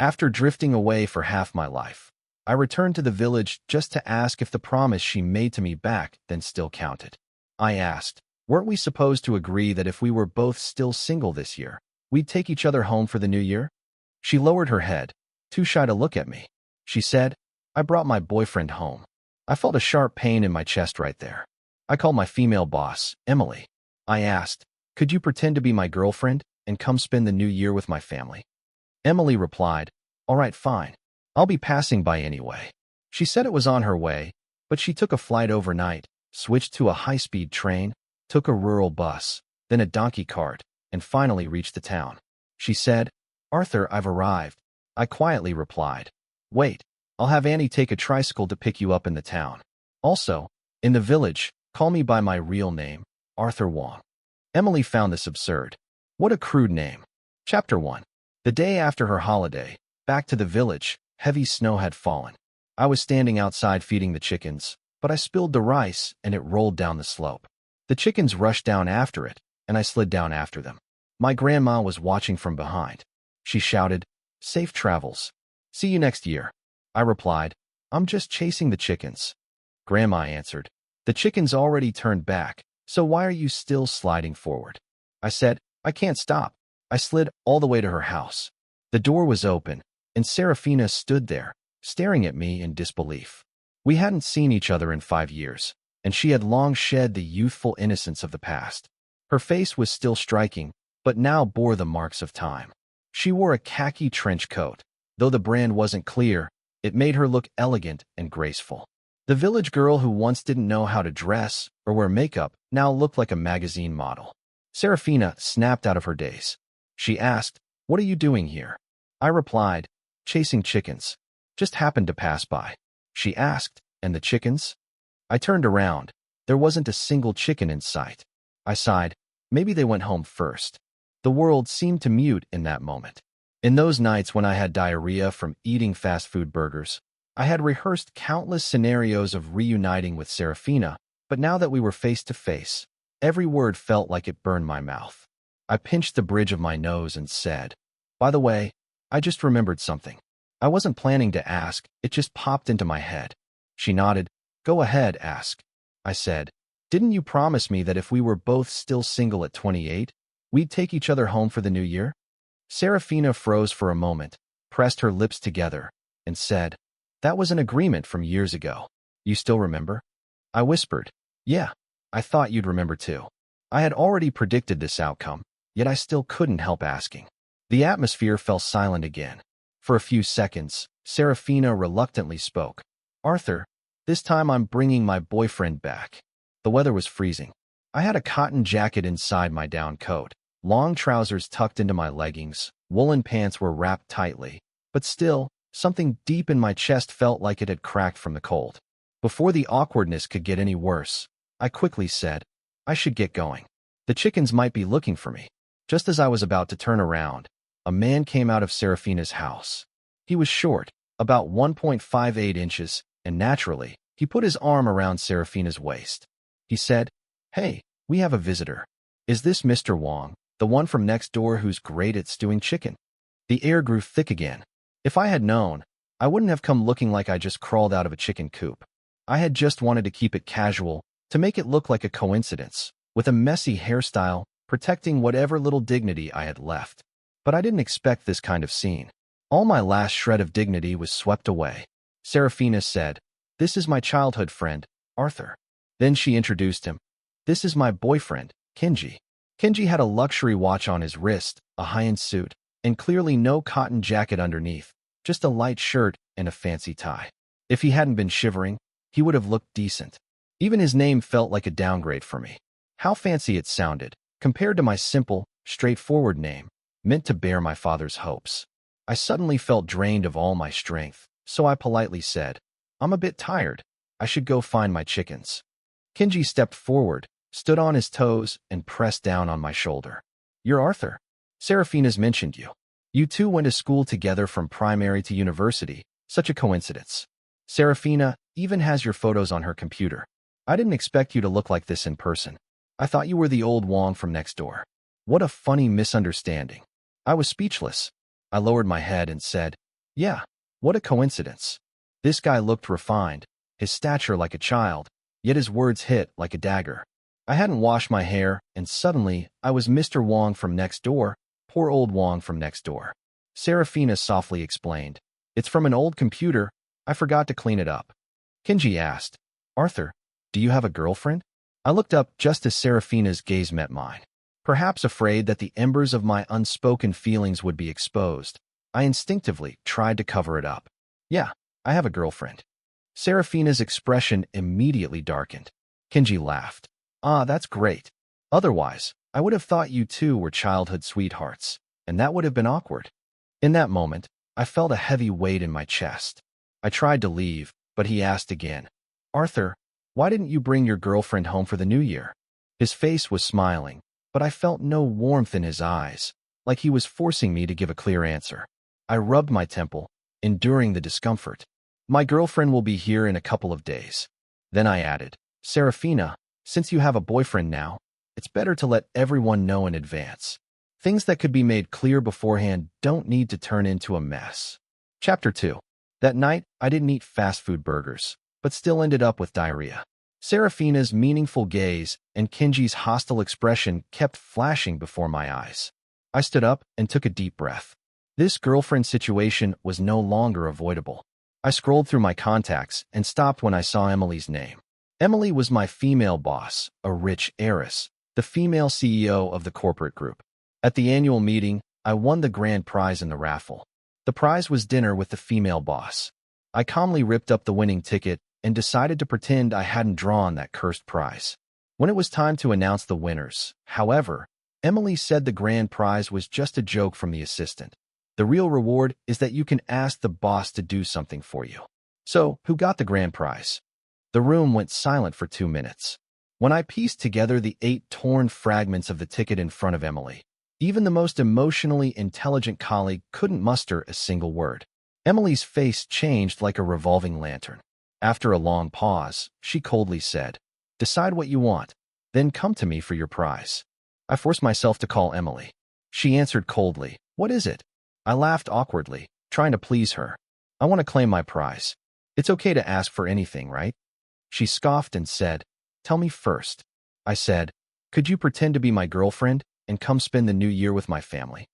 After drifting away for half my life, I returned to the village just to ask if the promise she made to me back then still counted. I asked, weren't we supposed to agree that if we were both still single this year, we'd take each other home for the new year? She lowered her head, too shy to look at me. She said, I brought my boyfriend home. I felt a sharp pain in my chest right there. I called my female boss, Emily. I asked, could you pretend to be my girlfriend and come spend the new year with my family? Emily replied, all right, fine. I'll be passing by anyway. She said it was on her way, but she took a flight overnight, switched to a high-speed train, took a rural bus, then a donkey cart, and finally reached the town. She said, Arthur, I've arrived. I quietly replied, wait, I'll have Annie take a tricycle to pick you up in the town. Also, in the village, call me by my real name, Arthur Wong. Emily found this absurd. What a crude name. Chapter 1. The day after her holiday, back to the village, heavy snow had fallen. I was standing outside feeding the chickens, but I spilled the rice and it rolled down the slope. The chickens rushed down after it, and I slid down after them. My grandma was watching from behind. She shouted, safe travels. See you next year. I replied, I'm just chasing the chickens. Grandma answered, the chickens already turned back, so why are you still sliding forward? I said, I can't stop. I slid all the way to her house. The door was open, and Serafina stood there, staring at me in disbelief. We hadn't seen each other in 5 years, and she had long shed the youthful innocence of the past. Her face was still striking, but now bore the marks of time. She wore a khaki trench coat. Though the brand wasn't clear, it made her look elegant and graceful. The village girl who once didn't know how to dress or wear makeup now looked like a magazine model. Serafina snapped out of her daze. She asked, what are you doing here? I replied, chasing chickens. Just happened to pass by. She asked, and the chickens? I turned around. There wasn't a single chicken in sight. I sighed. Maybe they went home first. The world seemed to mute in that moment. In those nights when I had diarrhea from eating fast food burgers, I had rehearsed countless scenarios of reuniting with Serafina, but now that we were face to face, every word felt like it burned my mouth. I pinched the bridge of my nose and said, by the way, I just remembered something. I wasn't planning to ask, it just popped into my head. She nodded. Go ahead, ask. I said, didn't you promise me that if we were both still single at 28, we'd take each other home for the new year? Serafina froze for a moment, pressed her lips together, and said, that was an agreement from years ago. You still remember? I whispered, yeah, I thought you'd remember too. I had already predicted this outcome, yet I still couldn't help asking. The atmosphere fell silent again. For a few seconds, Serafina reluctantly spoke. Arthur, this time I'm bringing my boyfriend back. The weather was freezing. I had a cotton jacket inside my down coat, long trousers tucked into my leggings, woolen pants were wrapped tightly, but still, something deep in my chest felt like it had cracked from the cold. Before the awkwardness could get any worse, I quickly said, I should get going. The chickens might be looking for me. Just as I was about to turn around, a man came out of Serafina's house. He was short, about 1.58 inches, and naturally, he put his arm around Serafina's waist. He said, hey, we have a visitor. Is this Mr. Wong, the one from next door who's great at stewing chicken? The air grew thick again. If I had known, I wouldn't have come looking like I just crawled out of a chicken coop. I had just wanted to keep it casual, to make it look like a coincidence, with a messy hairstyle, protecting whatever little dignity I had left. But I didn't expect this kind of scene. All my last shred of dignity was swept away. Serafina said, this is my childhood friend, Arthur. Then she introduced him. This is my boyfriend, Kenji. Kenji had a luxury watch on his wrist, a high-end suit, and clearly no cotton jacket underneath, just a light shirt and a fancy tie. If he hadn't been shivering, he would have looked decent. Even his name felt like a downgrade for me. How fancy it sounded, compared to my simple, straightforward name, meant to bear my father's hopes. I suddenly felt drained of all my strength, so I politely said, I'm a bit tired. I should go find my chickens. Kenji stepped forward, stood on his toes, and pressed down on my shoulder. You're Arthur. Serafina's mentioned you. You two went to school together from primary to university. Such a coincidence. Serafina even has your photos on her computer. I didn't expect you to look like this in person. I thought you were the old Wong from next door. What a funny misunderstanding. I was speechless. I lowered my head and said, Yeah, what a coincidence. This guy looked refined, his stature like a child, yet his words hit like a dagger. I hadn't washed my hair, and suddenly I was Mr. Wong from next door, poor old Wong from next door. Serafina softly explained. It's from an old computer. I forgot to clean it up. Kenji asked, Arthur, do you have a girlfriend? I looked up just as Serafina's gaze met mine. Perhaps afraid that the embers of my unspoken feelings would be exposed, I instinctively tried to cover it up. Yeah, I have a girlfriend. Serafina's expression immediately darkened. Kenji laughed. Ah, that's great. Otherwise, I would have thought you two were childhood sweethearts, and that would have been awkward. In that moment, I felt a heavy weight in my chest. I tried to leave, but he asked again, Arthur, why didn't you bring your girlfriend home for the new year? His face was smiling, but I felt no warmth in his eyes, like he was forcing me to give a clear answer. I rubbed my temple, enduring the discomfort. My girlfriend will be here in a couple of days. Then I added, Serafina, since you have a boyfriend now, it's better to let everyone know in advance. Things that could be made clear beforehand don't need to turn into a mess. Chapter 2. That night, I didn't eat fast food burgers, but still ended up with diarrhea. Serafina's meaningful gaze and Kenji's hostile expression kept flashing before my eyes. I stood up and took a deep breath. This girlfriend situation was no longer avoidable. I scrolled through my contacts and stopped when I saw Emily's name. Emily was my female boss, a rich heiress, the female CEO of the corporate group. At the annual meeting, I won the grand prize in the raffle. The prize was dinner with the female boss. I calmly ripped up the winning ticket and decided to pretend I hadn't drawn that cursed prize. When it was time to announce the winners, however, Emily said the grand prize was just a joke from the assistant. The real reward is that you can ask the boss to do something for you. So, who got the grand prize? The room went silent for 2 minutes. When I pieced together the 8 torn fragments of the ticket in front of Emily, even the most emotionally intelligent colleague couldn't muster a single word. Emily's face changed like a revolving lantern. After a long pause, she coldly said, Decide what you want, then come to me for your prize. I forced myself to call Emily. She answered coldly, What is it? I laughed awkwardly, trying to please her. I want to claim my prize. It's okay to ask for anything, right? She scoffed and said, Tell me first. I said, Could you pretend to be my girlfriend and come spend the new year with my family?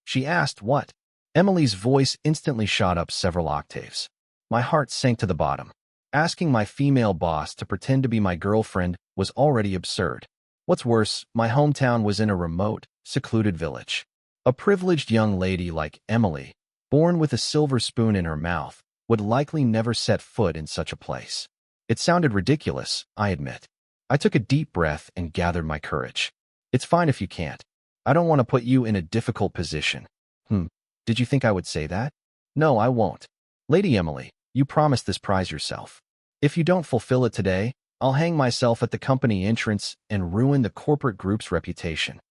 She asked what? Emily's voice instantly shot up several octaves. My heart sank to the bottom. Asking my female boss to pretend to be my girlfriend was already absurd. What's worse, my hometown was in a remote, secluded village. A privileged young lady like Emily, born with a silver spoon in her mouth, would likely never set foot in such a place. It sounded ridiculous, I admit. I took a deep breath and gathered my courage. It's fine if you can't. I don't want to put you in a difficult position. Did you think I would say that? No, I won't. Lady Emily, you promised this prize yourself. If you don't fulfill it today, I'll hang myself at the company entrance and ruin the corporate group's reputation.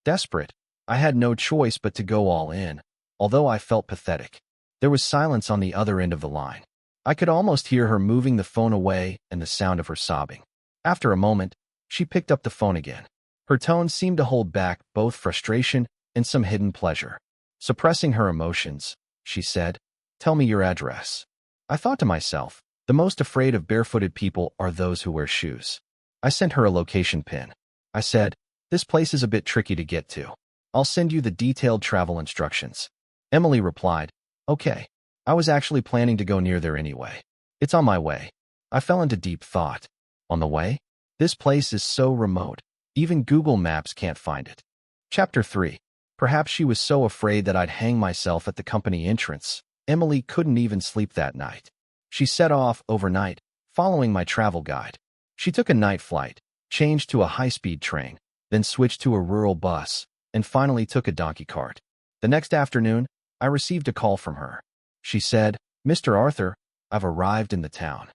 Desperate, I had no choice but to go all in, although I felt pathetic. There was silence on the other end of the line. I could almost hear her moving the phone away and the sound of her sobbing. After a moment, she picked up the phone again. Her tone seemed to hold back both frustration and some hidden pleasure. Suppressing her emotions, she said, Tell me your address. I thought to myself, the most afraid of barefooted people are those who wear shoes. I sent her a location pin. I said, This place is a bit tricky to get to. I'll send you the detailed travel instructions. Emily replied, Okay. I was actually planning to go near there anyway. It's on my way. I fell into deep thought. On the way? This place is so remote. Even Google Maps can't find it. Chapter 3. Perhaps she was so afraid that I'd hang myself at the company entrance. Emily couldn't even sleep that night. She set off overnight, following my travel guide. She took a night flight, changed to a high-speed train, then switched to a rural bus, and finally took a donkey cart. The next afternoon, I received a call from her. She said, Mr. Arthur, I've arrived in the town.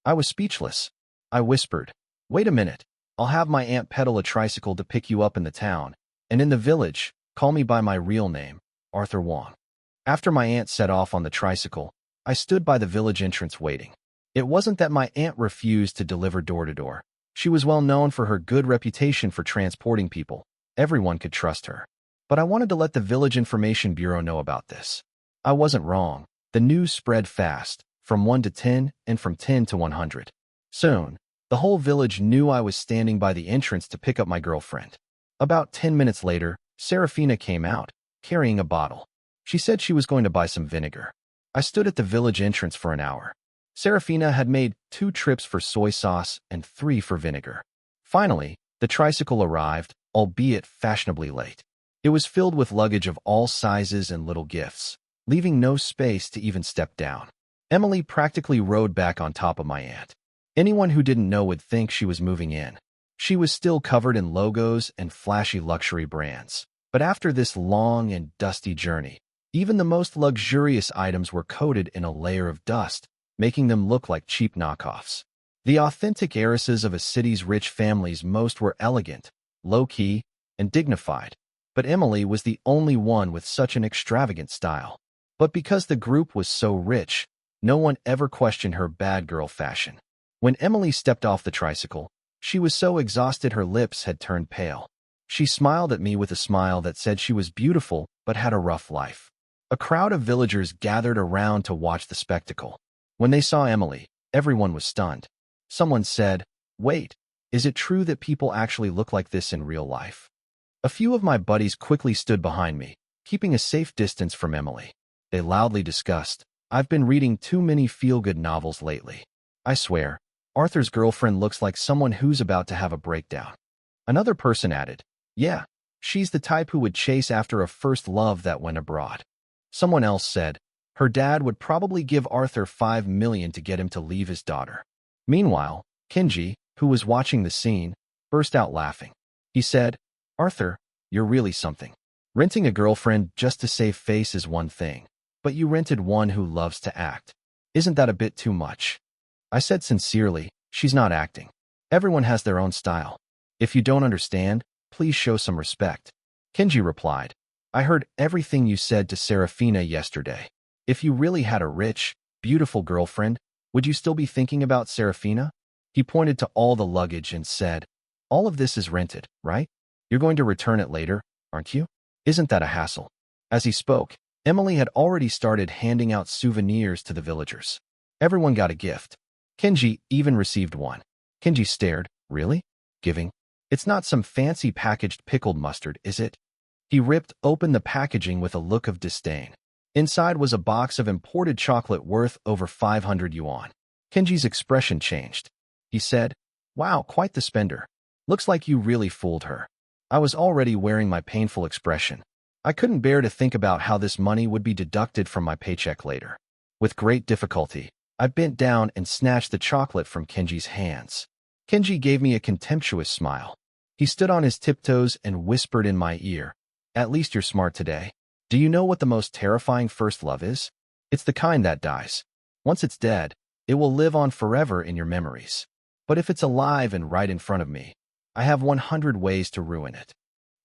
I was speechless. I whispered, Wait a minute. I'll have my aunt pedal a tricycle to pick you up in the town, and in the village, call me by my real name, Arthur Wong. After my aunt set off on the tricycle, I stood by the village entrance waiting. It wasn't that my aunt refused to deliver door to door. She was well known for her good reputation for transporting people. Everyone could trust her. But I wanted to let the Village Information Bureau know about this. I wasn't wrong. The news spread fast, from 1 to 10 and from 10 to 100. Soon, the whole village knew I was standing by the entrance to pick up my girlfriend. About 10 minutes later, Serafina came out, carrying a bottle. She said she was going to buy some vinegar. I stood at the village entrance for an hour. Serafina had made 2 trips for soy sauce and 3 for vinegar. Finally, the tricycle arrived, albeit fashionably late. It was filled with luggage of all sizes and little gifts, leaving no space to even step down. Emily practically rode back on top of my aunt. Anyone who didn't know would think she was moving in. She was still covered in logos and flashy luxury brands. But after this long and dusty journey, even the most luxurious items were coated in a layer of dust, making them look like cheap knockoffs. The authentic heiresses of a city's rich families most were elegant, low-key, and dignified, but Emily was the only one with such an extravagant style. But because the group was so rich, no one ever questioned her bad girl fashion. When Emily stepped off the tricycle, she was so exhausted her lips had turned pale. She smiled at me with a smile that said she was beautiful but had a rough life. A crowd of villagers gathered around to watch the spectacle. When they saw Emily, everyone was stunned. Someone said, "Wait, is it true that people actually look like this in real life?" A few of my buddies quickly stood behind me, keeping a safe distance from Emily. They loudly discussed, "I've been reading too many feel-good novels lately. I swear, Arthur's girlfriend looks like someone who's about to have a breakdown." Another person added, "Yeah, she's the type who would chase after a first love that went abroad." Someone else said, "Her dad would probably give Arthur $5 million to get him to leave his daughter." Meanwhile, Kenji, who was watching the scene, burst out laughing. He said, "Arthur, you're really something. Renting a girlfriend just to save face is one thing, but you rented one who loves to act. Isn't that a bit too much?" I said sincerely, "She's not acting. Everyone has their own style. If you don't understand, please show some respect." Kenji replied, "I heard everything you said to Serafina yesterday. If you really had a rich, beautiful girlfriend, would you still be thinking about Serafina?" He pointed to all the luggage and said, "All of this is rented, right? You're going to return it later, aren't you? Isn't that a hassle?" As he spoke, Emily had already started handing out souvenirs to the villagers. Everyone got a gift. Kenji even received one. Kenji stared. "Really? Giving? It's not some fancy packaged pickled mustard, is it?" He ripped open the packaging with a look of disdain. Inside was a box of imported chocolate worth over 500 yuan. Kenji's expression changed. He said, "Wow, quite the spender. Looks like you really fooled her." I was already wearing my painful expression. I couldn't bear to think about how this money would be deducted from my paycheck later. With great difficulty, I bent down and snatched the chocolate from Kenji's hands. Kenji gave me a contemptuous smile. He stood on his tiptoes and whispered in my ear, "At least you're smart today. Do you know what the most terrifying first love is? It's the kind that dies. Once it's dead, it will live on forever in your memories. But if it's alive and right in front of me, I have 100 ways to ruin it."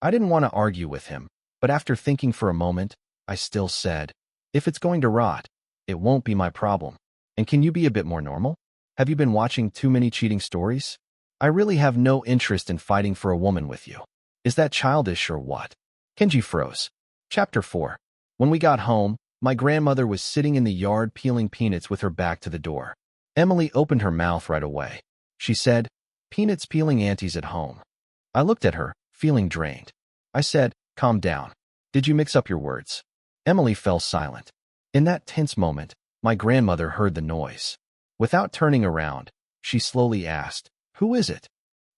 I didn't want to argue with him, but after thinking for a moment, I still said, "If it's going to rot, it won't be my problem. And can you be a bit more normal? Have you been watching too many cheating stories? I really have no interest in fighting for a woman with you. Is that childish or what?" Kenji froze. Chapter 4. When we got home, my grandmother was sitting in the yard peeling peanuts with her back to the door. Emily opened her mouth right away. She said, "Peanuts peeling aunties at home." I looked at her, feeling drained. I said, "Calm down. Did you mix up your words?" Emily fell silent. In that tense moment, my grandmother heard the noise. Without turning around, she slowly asked, "Who is it?"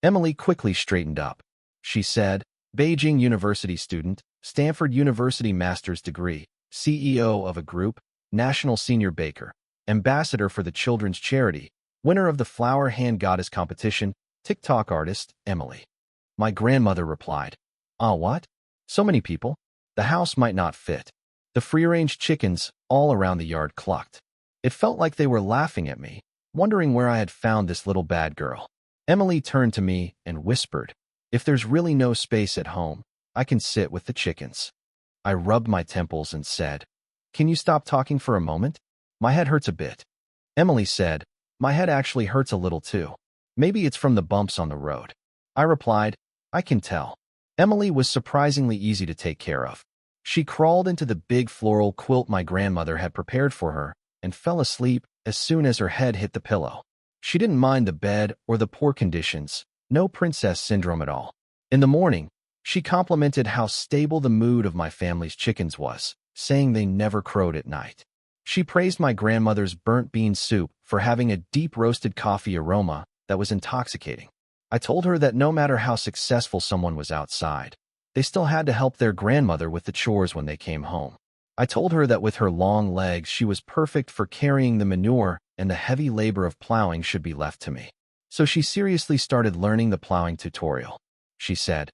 Emily quickly straightened up. She said, "Beijing University student, Stanford University master's degree, CEO of a group, national senior baker, ambassador for the children's charity, winner of the Flower Hand Goddess competition, TikTok artist, Emily." My grandmother replied, "Ah, what? So many people? The house might not fit." The free-range chickens all around the yard clucked. It felt like they were laughing at me, wondering where I had found this little bad girl. Emily turned to me and whispered, "If there's really no space at home, I can sit with the chickens." I rubbed my temples and said, "Can you stop talking for a moment? My head hurts a bit." Emily said, "My head actually hurts a little too. Maybe it's from the bumps on the road." I replied, "I can tell." Emily was surprisingly easy to take care of. She crawled into the big floral quilt my grandmother had prepared for her and fell asleep as soon as her head hit the pillow. She didn't mind the bed or the poor conditions, no princess syndrome at all. In the morning, she complimented how stable the mood of my family's chickens was, saying they never crowed at night. She praised my grandmother's burnt bean soup for having a deep roasted coffee aroma that was intoxicating. I told her that no matter how successful someone was outside, they still had to help their grandmother with the chores when they came home. I told her that with her long legs, she was perfect for carrying the manure and the heavy labor of plowing should be left to me. So she seriously started learning the plowing tutorial. She said,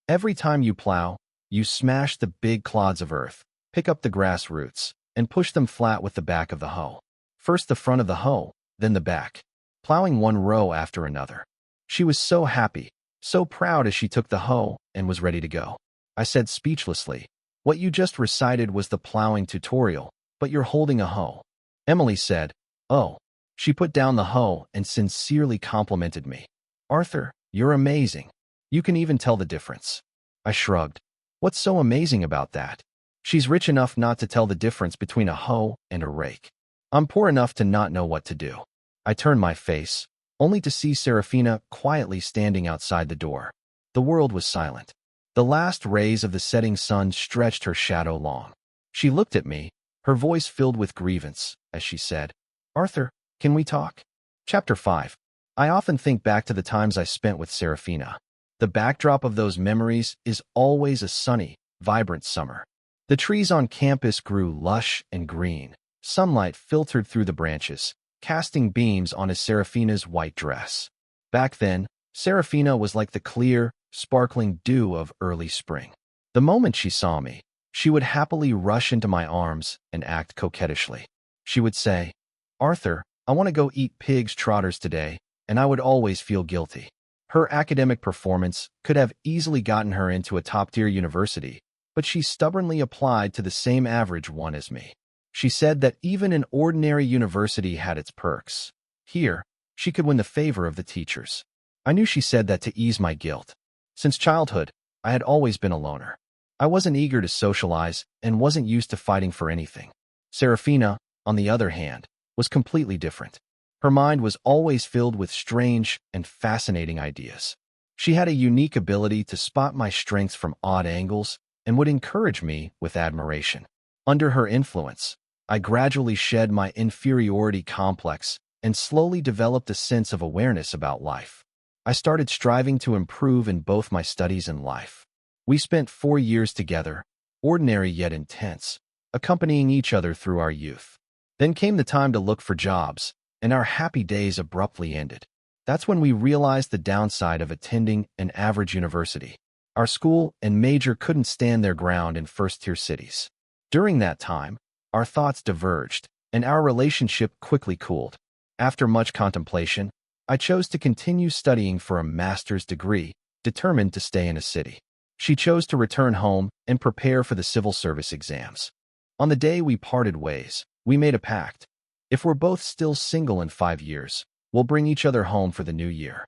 "Every time you plow, you smash the big clods of earth, pick up the grass roots, and push them flat with the back of the hoe. First the front of the hoe, then the back, plowing one row after another." She was so happy, so proud as she took the hoe and was ready to go. I said speechlessly, "What you just recited was the plowing tutorial, but you're holding a hoe." Emily said, "Oh." She put down the hoe and sincerely complimented me. "Arthur, you're amazing. You can even tell the difference." I shrugged. "What's so amazing about that? She's rich enough not to tell the difference between a hoe and a rake. I'm poor enough to not know what to do." I turned my face, only to see Serafina quietly standing outside the door. The world was silent. The last rays of the setting sun stretched her shadow long. She looked at me, her voice filled with grievance, as she said, "Arthur, can we talk?" Chapter 5. I often think back to the times I spent with Serafina. The backdrop of those memories is always a sunny, vibrant summer. The trees on campus grew lush and green. Sunlight filtered through the branches, casting beams onto Serafina's white dress. Back then, Serafina was like the clear, sparkling dew of early spring. The moment she saw me, she would happily rush into my arms and act coquettishly. She would say, "Arthur, I want to go eat pig's trotters today," and I would always feel guilty. Her academic performance could have easily gotten her into a top-tier university, but she stubbornly applied to the same average one as me. She said that even an ordinary university had its perks. Here, she could win the favor of the teachers. I knew she said that to ease my guilt. Since childhood, I had always been a loner. I wasn't eager to socialize and wasn't used to fighting for anything. Serafina, on the other hand, was completely different. Her mind was always filled with strange and fascinating ideas. She had a unique ability to spot my strengths from odd angles and would encourage me with admiration. Under her influence, I gradually shed my inferiority complex and slowly developed a sense of awareness about life. I started striving to improve in both my studies and life. We spent 4 years together, ordinary yet intense, accompanying each other through our youth. Then came the time to look for jobs, and our happy days abruptly ended. That's when we realized the downside of attending an average university. Our school and major couldn't stand their ground in first-tier cities. During that time, our thoughts diverged, and our relationship quickly cooled. After much contemplation, I chose to continue studying for a master's degree, determined to stay in a city. She chose to return home and prepare for the civil service exams. On the day we parted ways, we made a pact. If we're both still single in 5 years, we'll bring each other home for the new year.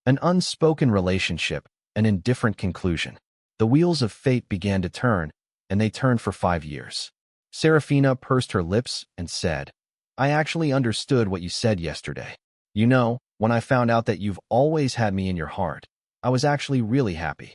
An unspoken relationship, an indifferent conclusion. The wheels of fate began to turn, and they turned for 5 years. Serafina pursed her lips and said, "I actually understood what you said yesterday. You know, when I found out that you've always had me in your heart, I was actually really happy."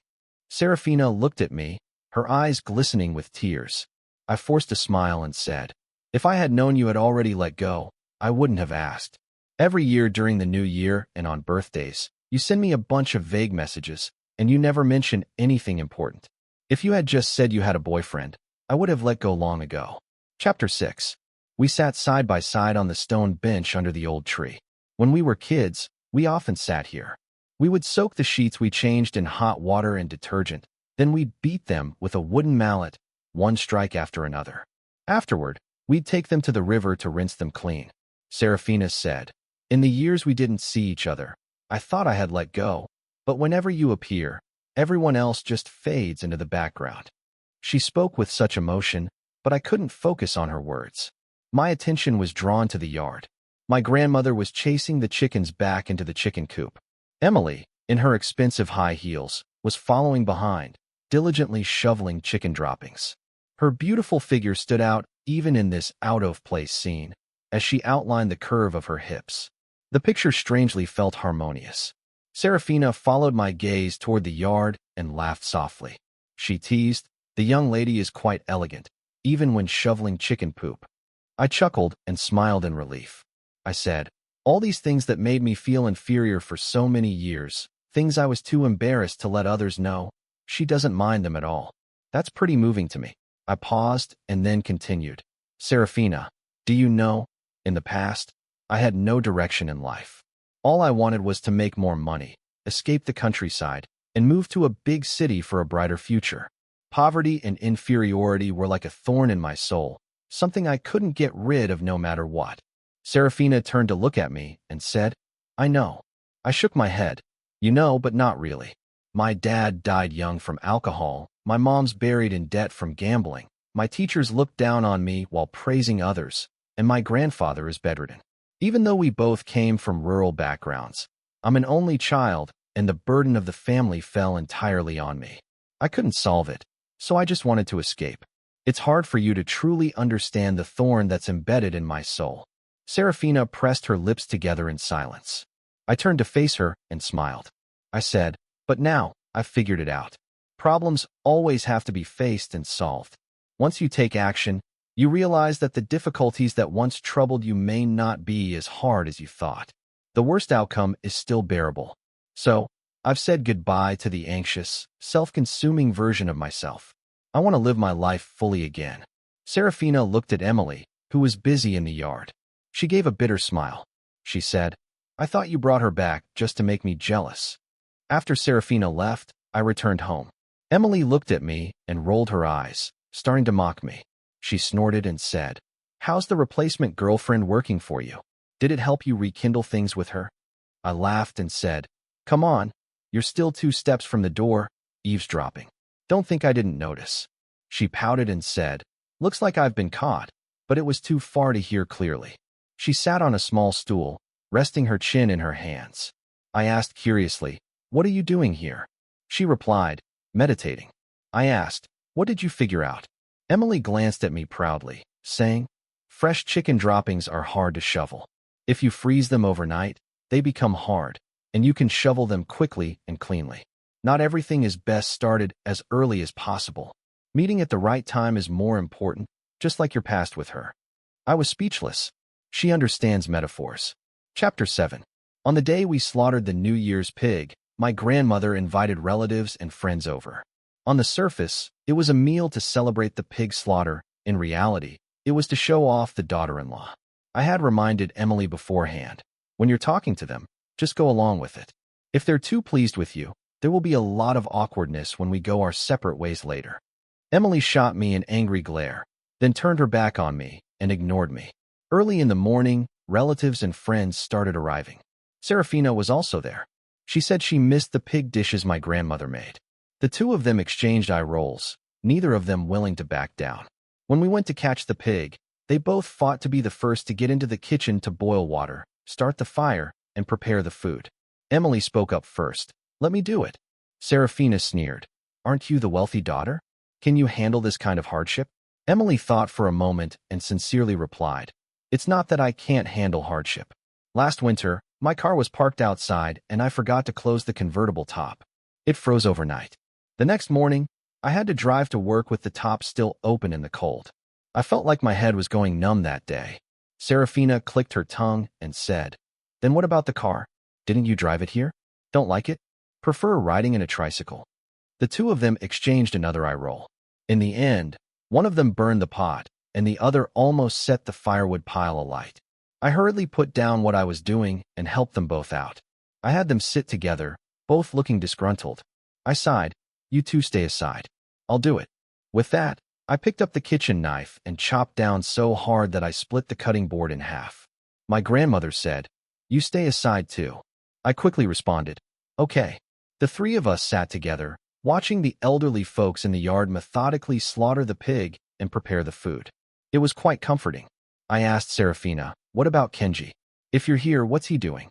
Serafina looked at me, her eyes glistening with tears. I forced a smile and said, "If I had known you had already let go, I wouldn't have asked. Every year during the new year and on birthdays, you send me a bunch of vague messages, and you never mention anything important. If you had just said you had a boyfriend, I would have let go long ago." Chapter 6. We sat side by side on the stone bench under the old tree. When we were kids, we often sat here. We would soak the sheets we changed in hot water and detergent, then we'd beat them with a wooden mallet, one strike after another. Afterward, we'd take them to the river to rinse them clean. Serafina said, "In the years we didn't see each other, I thought I had let go, but whenever you appear, everyone else just fades into the background." She spoke with such emotion, but I couldn't focus on her words. My attention was drawn to the yard. My grandmother was chasing the chickens back into the chicken coop. Emily, in her expensive high heels, was following behind, diligently shoveling chicken droppings. Her beautiful figure stood out even in this out-of-place scene, as she outlined the curve of her hips. The picture strangely felt harmonious. Serafina followed my gaze toward the yard and laughed softly. She teased, "The young lady is quite elegant, even when shoveling chicken poop." I chuckled and smiled in relief. I said, "All these things that made me feel inferior for so many years, things I was too embarrassed to let others know, she doesn't mind them at all. That's pretty moving to me." I paused and then continued. "Serafina, do you know, in the past, I had no direction in life. All I wanted was to make more money, escape the countryside, and move to a big city for a brighter future. Poverty and inferiority were like a thorn in my soul, something I couldn't get rid of no matter what." Serafina turned to look at me and said, "I know." I shook my head. "You know, but not really. My dad died young from alcohol, my mom's buried in debt from gambling, my teachers looked down on me while praising others, and my grandfather is bedridden. Even though we both came from rural backgrounds, I'm an only child, and the burden of the family fell entirely on me. I couldn't solve it, so I just wanted to escape. It's hard for you to truly understand the thorn that's embedded in my soul." Serafina pressed her lips together in silence. I turned to face her and smiled. I said, "But now, I've figured it out. Problems always have to be faced and solved. Once you take action, you realize that the difficulties that once troubled you may not be as hard as you thought. The worst outcome is still bearable. So, I've said goodbye to the anxious, self-consuming version of myself. I want to live my life fully again." Serafina looked at Emily, who was busy in the yard. She gave a bitter smile. She said, "I thought you brought her back just to make me jealous." After Serafina left, I returned home. Emily looked at me and rolled her eyes, starting to mock me. She snorted and said, "How's the replacement girlfriend working for you? Did it help you rekindle things with her?" I laughed and said, "Come on, you're still 2 steps from the door, eavesdropping. Don't think I didn't notice." She pouted and said, "Looks like I've been caught," but it was too far to hear clearly. She sat on a small stool, resting her chin in her hands. I asked curiously, "What are you doing here?" She replied, "Meditating." I asked, "What did you figure out?" Emily glanced at me proudly, saying, "Fresh chicken droppings are hard to shovel. If you freeze them overnight, they become hard, and you can shovel them quickly and cleanly. Not everything is best started as early as possible. Meeting at the right time is more important, just like your past with her." I was speechless. She understands metaphors. Chapter 7. On the day we slaughtered the New Year's pig, my grandmother invited relatives and friends over. On the surface, it was a meal to celebrate the pig slaughter. In reality, it was to show off the daughter-in-law. I had reminded Emily beforehand, when you're talking to them, just go along with it. If they're too pleased with you, there will be a lot of awkwardness when we go our separate ways later. Emily shot me an angry glare, then turned her back on me and ignored me. Early in the morning, relatives and friends started arriving. Serafina was also there. She said she missed the pig dishes my grandmother made. The two of them exchanged eye rolls, neither of them willing to back down. When we went to catch the pig, they both fought to be the first to get into the kitchen to boil water, start the fire, and prepare the food. Emily spoke up first. "Let me do it." Serafina sneered. "Aren't you the wealthy daughter? Can you handle this kind of hardship?" Emily thought for a moment and sincerely replied, "It's not that I can't handle hardship. Last winter, my car was parked outside and I forgot to close the convertible top. It froze overnight. The next morning, I had to drive to work with the top still open in the cold. I felt like my head was going numb that day." Serafina clicked her tongue and said, "Then what about the car? Didn't you drive it here? Don't like it? Prefer riding in a tricycle?" The two of them exchanged another eye roll. In the end, one of them burned the pot, and the other almost set the firewood pile alight. I hurriedly put down what I was doing and helped them both out. I had them sit together, both looking disgruntled. I sighed, "You two stay aside. I'll do it." With that, I picked up the kitchen knife and chopped down so hard that I split the cutting board in half. My grandmother said, "You stay aside too." I quickly responded, "Okay." The three of us sat together, watching the elderly folks in the yard methodically slaughter the pig and prepare the food. It was quite comforting. I asked Serafina, "What about Kenji? If you're here, what's he doing?"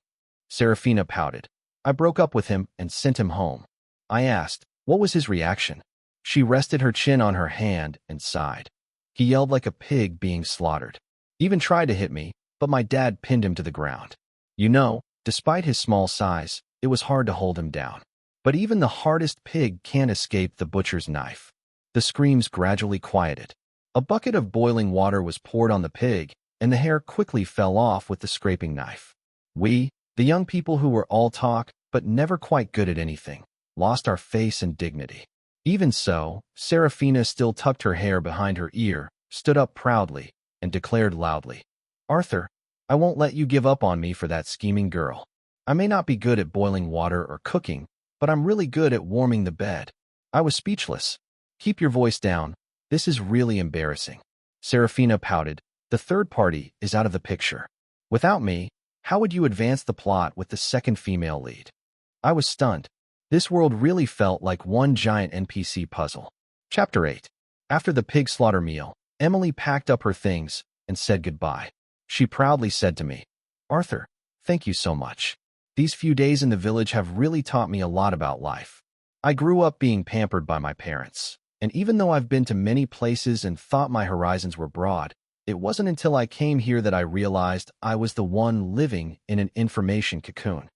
Serafina pouted. "I broke up with him and sent him home." I asked, "What was his reaction?" She rested her chin on her hand and sighed. He yelled like a pig being slaughtered. Even tried to hit me, but my dad pinned him to the ground. You know, despite his small size, it was hard to hold him down. But even the hardest pig can't escape the butcher's knife. The screams gradually quieted. A bucket of boiling water was poured on the pig, and the hair quickly fell off with the scraping knife. We, the young people who were all talk, but never quite good at anything, lost our face and dignity. Even so, Serafina still tucked her hair behind her ear, stood up proudly, and declared loudly, "Arthur, I won't let you give up on me for that scheming girl. I may not be good at boiling water or cooking, but I'm really good at warming the bed." I was speechless. "Keep your voice down. This is really embarrassing." Serafina pouted. "The third party is out of the picture. Without me, how would you advance the plot with the second female lead?" I was stunned. This world really felt like one giant NPC puzzle. Chapter 8. After the pig slaughter meal, Emily packed up her things and said goodbye. She proudly said to me, "Arthur, thank you so much. These few days in the village have really taught me a lot about life. I grew up being pampered by my parents, and even though I've been to many places and thought my horizons were broad, it wasn't until I came here that I realized I was the one living in an information cocoon."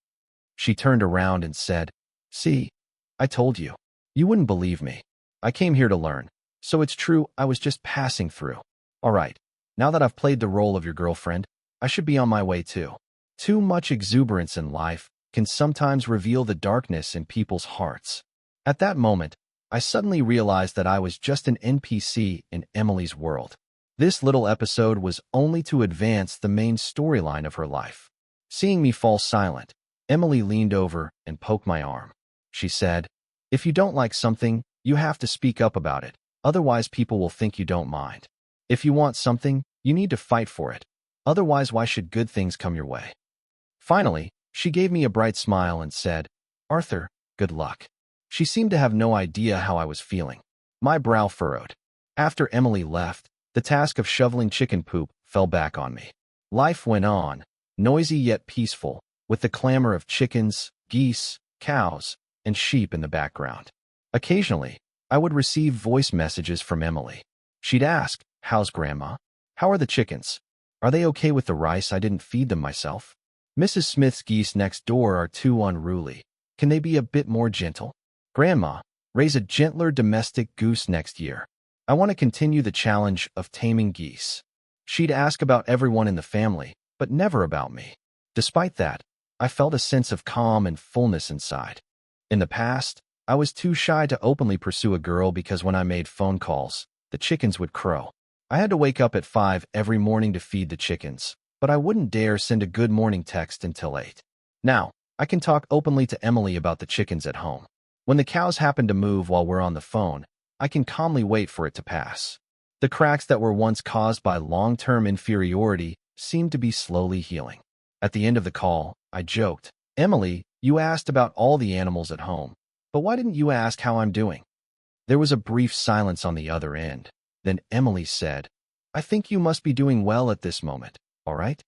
She turned around and said, "See, I told you. You wouldn't believe me. I came here to learn, so it's true I was just passing through. All right, now that I've played the role of your girlfriend, I should be on my way too." Too much exuberance in life can sometimes reveal the darkness in people's hearts. At that moment, I suddenly realized that I was just an NPC in Emily's world. This little episode was only to advance the main storyline of her life. Seeing me fall silent, Emily leaned over and poked my arm. She said, "If you don't like something, you have to speak up about it. Otherwise, people will think you don't mind. If you want something, you need to fight for it. Otherwise, why should good things come your way?" Finally, she gave me a bright smile and said, "Arthur, good luck." She seemed to have no idea how I was feeling. My brow furrowed. After Emily left, the task of shoveling chicken poop fell back on me. Life went on, noisy yet peaceful, with the clamor of chickens, geese, cows, and sheep in the background. Occasionally, I would receive voice messages from Emily. She'd ask, "How's Grandma? How are the chickens? Are they okay with the rice I didn't feed them myself? Mrs. Smith's geese next door are too unruly. Can they be a bit more gentle? Grandma, raise a gentler domestic goose next year. I want to continue the challenge of taming geese." She'd ask about everyone in the family, but never about me. Despite that, I felt a sense of calm and fullness inside. In the past, I was too shy to openly pursue a girl because when I made phone calls, the chickens would crow. I had to wake up at 5 every morning to feed the chickens, but I wouldn't dare send a good morning text until 8. Now, I can talk openly to Emily about the chickens at home. When the cows happen to move while we're on the phone, I can calmly wait for it to pass. The cracks that were once caused by long-term inferiority seemed to be slowly healing. At the end of the call, I joked, "Emily, you asked about all the animals at home, but why didn't you ask how I'm doing?" There was a brief silence on the other end. Then Emily said, "I think you must be doing well at this moment, all right?"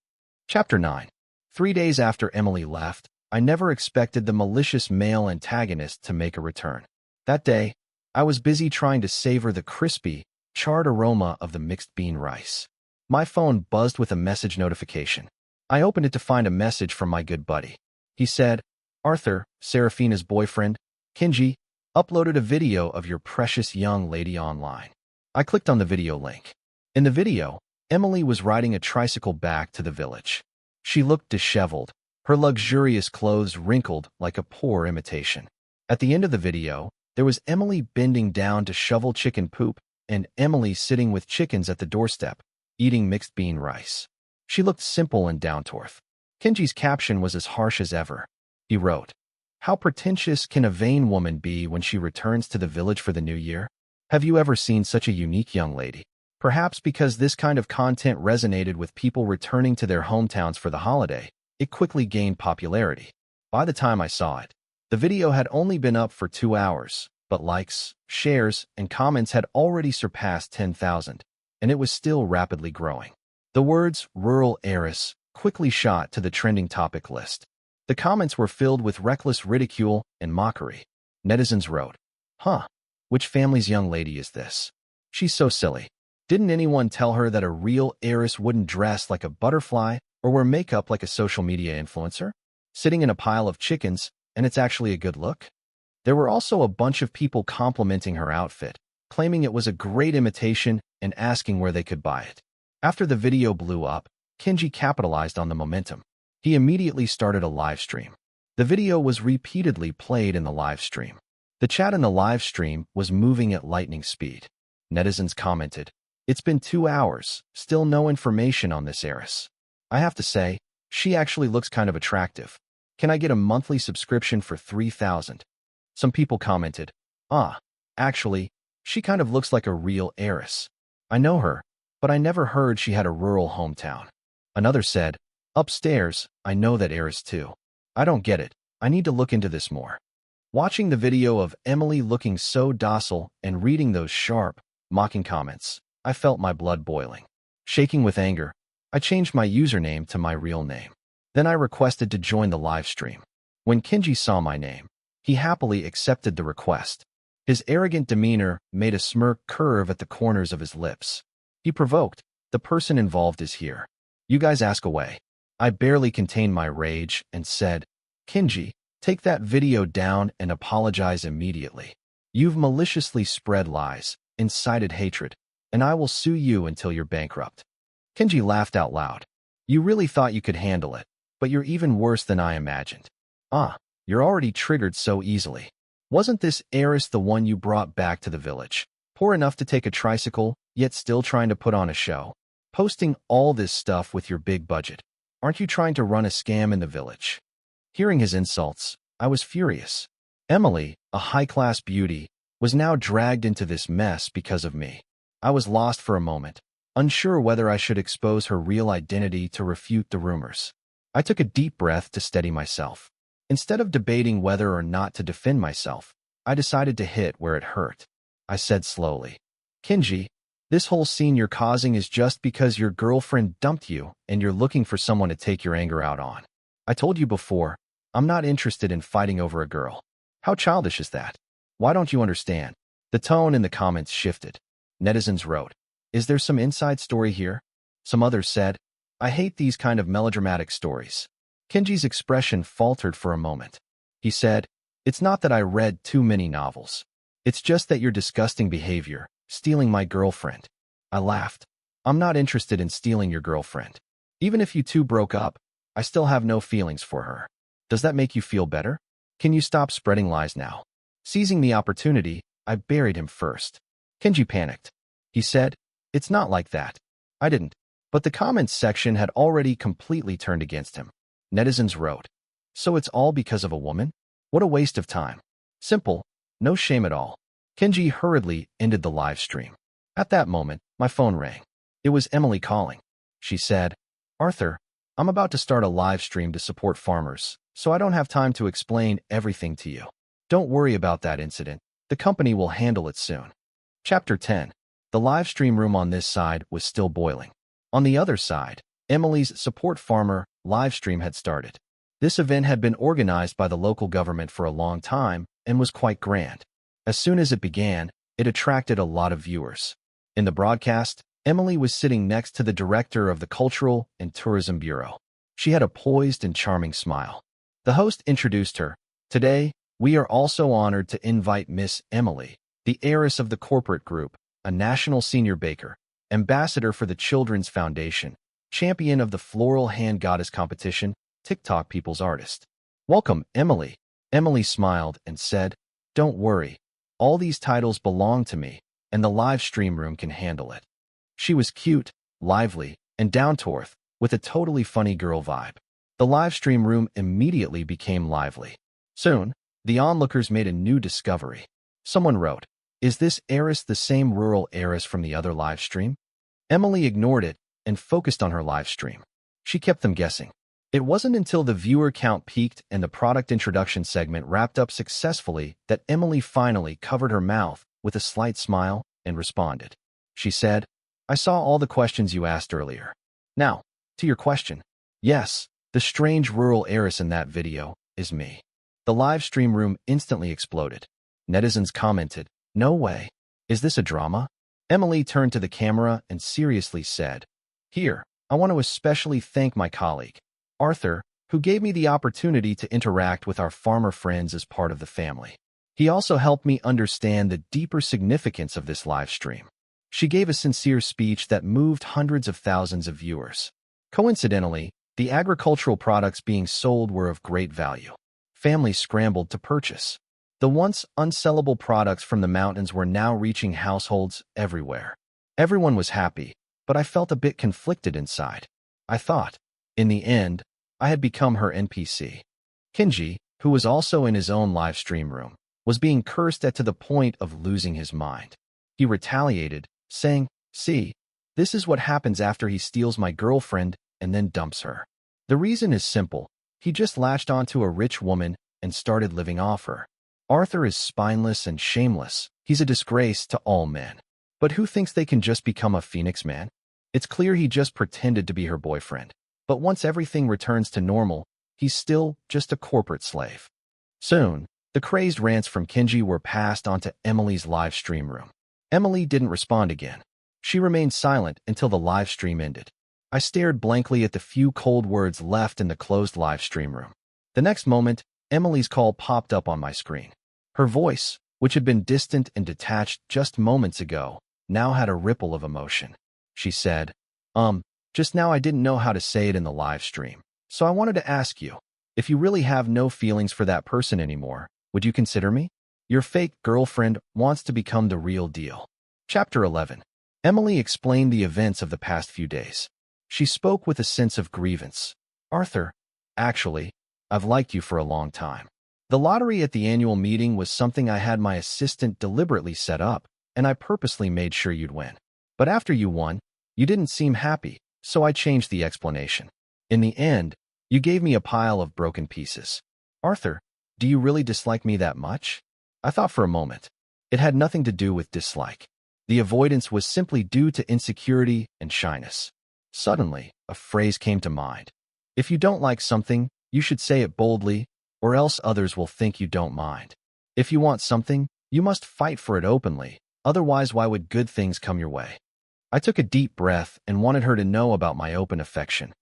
Chapter 9. 3 days after Emily left, I never expected the malicious male antagonist to make a return. That day, I was busy trying to savor the crispy, charred aroma of the mixed bean rice. My phone buzzed with a message notification. I opened it to find a message from my good buddy. He said, "Arthur, Serafina's boyfriend, Kenji, uploaded a video of your precious young lady online." I clicked on the video link. In the video, Emily was riding a tricycle back to the village. She looked disheveled, her luxurious clothes wrinkled like a poor imitation. At the end of the video, there was Emily bending down to shovel chicken poop and Emily sitting with chickens at the doorstep, eating mixed bean rice. She looked simple and down-to-earth. Kenji's caption was as harsh as ever. He wrote, "How pretentious can a vain woman be when she returns to the village for the new year? Have you ever seen such a unique young lady?" Perhaps because this kind of content resonated with people returning to their hometowns for the holiday, it quickly gained popularity. By the time I saw it, the video had only been up for 2 hours, but likes, shares, and comments had already surpassed 10,000, and it was still rapidly growing. The words "rural heiress" quickly shot to the trending topic list. The comments were filled with reckless ridicule and mockery. Netizens wrote, "Huh, Which family's young lady is this? She's so silly. Didn't anyone tell her that a real heiress wouldn't dress like a butterfly or wear makeup like a social media influencer? Sitting in a pile of chickens, and it's actually a good look? There were also a bunch of people complimenting her outfit, claiming it was a great imitation and asking where they could buy it. After the video blew up, Kenji capitalized on the momentum. He immediately started a live stream. The video was repeatedly played in the live stream. The chat in the live stream was moving at lightning speed. Netizens commented, "It's been 2 hours, still no information on this heiress. I have to say, she actually looks kind of attractive. Can I get a monthly subscription for 3,000? Some people commented, actually, she kind of looks like a real heiress. I know her, but I never heard she had a rural hometown. Another said, upstairs, I know that heiress too. I don't get it. I need to look into this more. Watching the video of Emily looking so docile and reading those sharp, mocking comments, I felt my blood boiling. Shaking with anger, I changed my username to my real name. Then I requested to join the live stream. When Kenji saw my name, he happily accepted the request. His arrogant demeanor made a smirk curve at the corners of his lips. He provoked, "The person involved is here. You guys ask away." I barely contained my rage and said, "Kenji, take that video down and apologize immediately. You've maliciously spread lies, incited hatred, and I will sue you until you're bankrupt." Kenji laughed out loud. "You really thought you could handle it, but you're even worse than I imagined. You're already triggered so easily. Wasn't this heiress the one you brought back to the village? Poor enough to take a tricycle, yet still trying to put on a show? Posting all this stuff with your big budget. Aren't you trying to run a scam in the village?" Hearing his insults, I was furious. Emily, a high-class beauty, was now dragged into this mess because of me. I was lost for a moment, unsure whether I should expose her real identity to refute the rumors. I took a deep breath to steady myself. Instead of debating whether or not to defend myself, I decided to hit where it hurt. I said slowly, "Kenji, this whole scene you're causing is just because your girlfriend dumped you and you're looking for someone to take your anger out on. I told you before, I'm not interested in fighting over a girl. How childish is that? Why don't you understand?" The tone in the comments shifted. Netizens wrote, "Is there some inside story here?" Some others said, "I hate these kind of melodramatic stories." Kenji's expression faltered for a moment. He said, "It's not that I read too many novels. It's just that your disgusting behavior, stealing my girlfriend." I laughed. "I'm not interested in stealing your girlfriend. Even if you two broke up, I still have no feelings for her. Does that make you feel better? Can you stop spreading lies now?" Seizing the opportunity, I buried him first. Kenji panicked. He said, "It's not like that. I didn't." But the comments section had already completely turned against him. Netizens wrote, "So it's all because of a woman? What a waste of time. Simple, no shame at all." Kenji hurriedly ended the live stream. At that moment, my phone rang. It was Emily calling. She said, "Arthur, I'm about to start a live stream to support farmers, so I don't have time to explain everything to you. Don't worry about that incident. The company will handle it soon." Chapter 10. The live stream room on this side was still boiling. On the other side, Emily's support farmer live stream had started. This event had been organized by the local government for a long time and was quite grand. As soon as it began, it attracted a lot of viewers. In the broadcast, Emily was sitting next to the director of the Cultural and Tourism Bureau. She had a poised and charming smile. The host introduced her. "Today, we are also honored to invite Miss Emily, the heiress of the corporate group, a national senior baker, ambassador for the Children's Foundation, champion of the Floral Hand Goddess competition, TikTok People's Artist. Welcome, Emily." Emily smiled and said, "Don't worry. All these titles belong to me, and the live stream room can handle it." She was cute, lively, and down-to-earth, with a totally funny girl vibe. The live stream room immediately became lively. Soon, the onlookers made a new discovery. Someone wrote, "Is this heiress the same rural heiress from the other live stream?" Emily ignored it and focused on her live stream. She kept them guessing. It wasn't until the viewer count peaked and the product introduction segment wrapped up successfully that Emily finally covered her mouth with a slight smile and responded. She said, "I saw all the questions you asked earlier. Now, to your question. Yes, the strange rural heiress in that video is me." The live stream room instantly exploded. Netizens commented, No way. Is this a drama? Emily turned to the camera and seriously said, "Here, I want to especially thank my colleague, Arthur, who gave me the opportunity to interact with our farmer friends as part of the family. He also helped me understand the deeper significance of this live stream." She gave a sincere speech that moved hundreds of thousands of viewers. Coincidentally, the agricultural products being sold were of great value. Families scrambled to purchase. The once unsellable products from the mountains were now reaching households everywhere. Everyone was happy, but I felt a bit conflicted inside. I thought, in the end, I had become her NPC. Kenji, who was also in his own live stream room, was being cursed at to the point of losing his mind. He retaliated, saying, "See, this is what happens after he steals my girlfriend and then dumps her. The reason is simple. He just latched onto a rich woman and started living off her. Arthur is spineless and shameless. He's a disgrace to all men. But who thinks they can just become a Phoenix man? It's clear he just pretended to be her boyfriend. But once everything returns to normal, he's still just a corporate slave." Soon, the crazed rants from Kenji were passed onto Emily's live stream room. Emily didn't respond again. She remained silent until the live stream ended. I stared blankly at the few cold words left in the closed live stream room. The next moment, Emily's call popped up on my screen. Her voice, which had been distant and detached just moments ago, now had a ripple of emotion. She said, Just now I didn't know how to say it in the live stream. So I wanted to ask you, if you really have no feelings for that person anymore, would you consider me? Your fake girlfriend wants to become the real deal." Chapter 11. Emily explained the events of the past few days. She spoke with a sense of grievance. "Arthur, actually, I've liked you for a long time. The lottery at the annual meeting was something I had my assistant deliberately set up, and I purposely made sure you'd win. But after you won, you didn't seem happy, so I changed the explanation. In the end, you gave me a pile of broken pieces. Arthur, do you really dislike me that much?" I thought for a moment. It had nothing to do with dislike. The avoidance was simply due to insecurity and shyness. Suddenly, a phrase came to mind. If you don't like something, you should say it boldly, or else others will think you don't mind. If you want something, you must fight for it openly, otherwise why would good things come your way? I took a deep breath and wanted her to know about my open affection.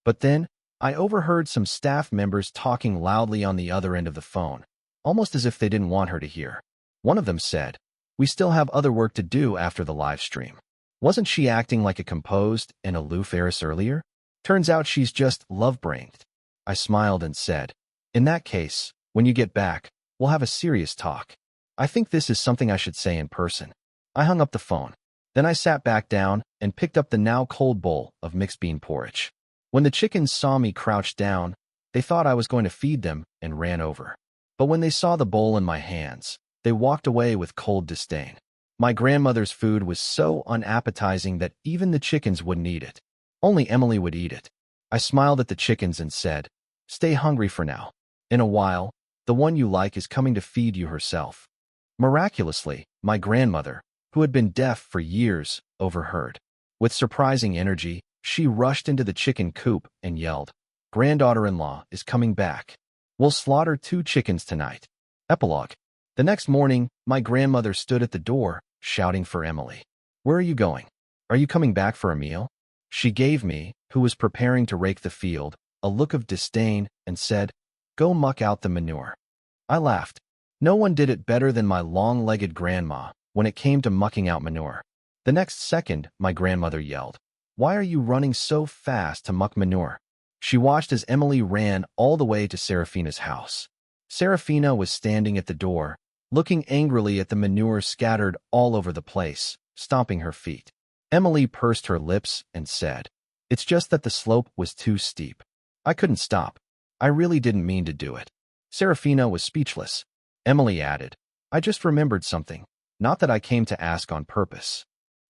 But then, I overheard some staff members talking loudly on the other end of the phone, almost as if they didn't want her to hear. One of them said, "We still have other work to do after the live stream." Wasn't she acting like a composed and aloof heiress earlier? Turns out she's just love-brained. I smiled and said, "In that case, when you get back, we'll have a serious talk. I think this is something I should say in person." I hung up the phone. Then I sat back down and picked up the now cold bowl of mixed bean porridge. When the chickens saw me crouched down, they thought I was going to feed them and ran over. But when they saw the bowl in my hands, they walked away with cold disdain. My grandmother's food was so unappetizing that even the chickens wouldn't eat it. Only Emily would eat it. I smiled at the chickens and said, "Stay hungry for now. In a while, the one you like is coming to feed you herself." Miraculously, my grandmother, who had been deaf for years, overheard. With surprising energy, she rushed into the chicken coop and yelled, "Granddaughter-in-law is coming back. We'll slaughter 2 chickens tonight." Epilogue. The next morning, my grandmother stood at the door, shouting for Emily. "Where are you going? Are you coming back for a meal?" She gave me, who was preparing to rake the field, a look of disdain and said, "Go muck out the manure." I laughed. No one did it better than my long-legged grandma when it came to mucking out manure. The next second, my grandmother yelled, "Why are you running so fast to muck manure?" She watched as Emily ran all the way to Serafina's house. Serafina was standing at the door, looking angrily at the manure scattered all over the place, stomping her feet. Emily pursed her lips and said, "It's just that the slope was too steep. I couldn't stop. I really didn't mean to do it." Serafina was speechless. Emily added, "I just remembered something. Not that I came to ask on purpose."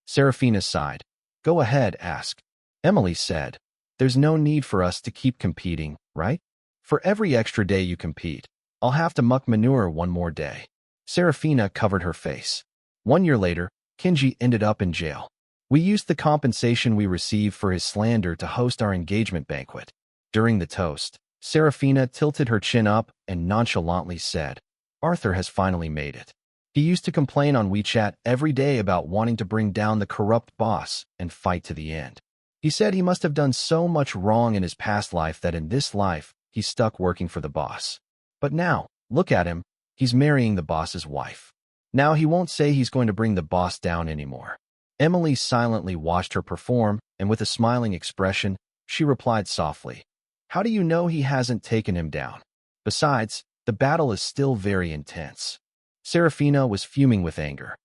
Serafina sighed. "Go ahead, ask." Emily said, "There's no need for us to keep competing, right? For every extra day you compete, I'll have to muck manure one more day." Serafina covered her face. 1 year later, Kenji ended up in jail. We used the compensation we received for his slander to host our engagement banquet. During the toast, Serafina tilted her chin up and nonchalantly said, "Arthur has finally made it." He used to complain on WeChat every day about wanting to bring down the corrupt boss and fight to the end. He said he must have done so much wrong in his past life that in this life, he's stuck working for the boss. But now, look at him, he's marrying the boss's wife. Now he won't say he's going to bring the boss down anymore. Emily silently watched her perform, and with a smiling expression, she replied softly, "How do you know he hasn't taken him down? Besides, the battle is still very intense." Serafina was fuming with anger.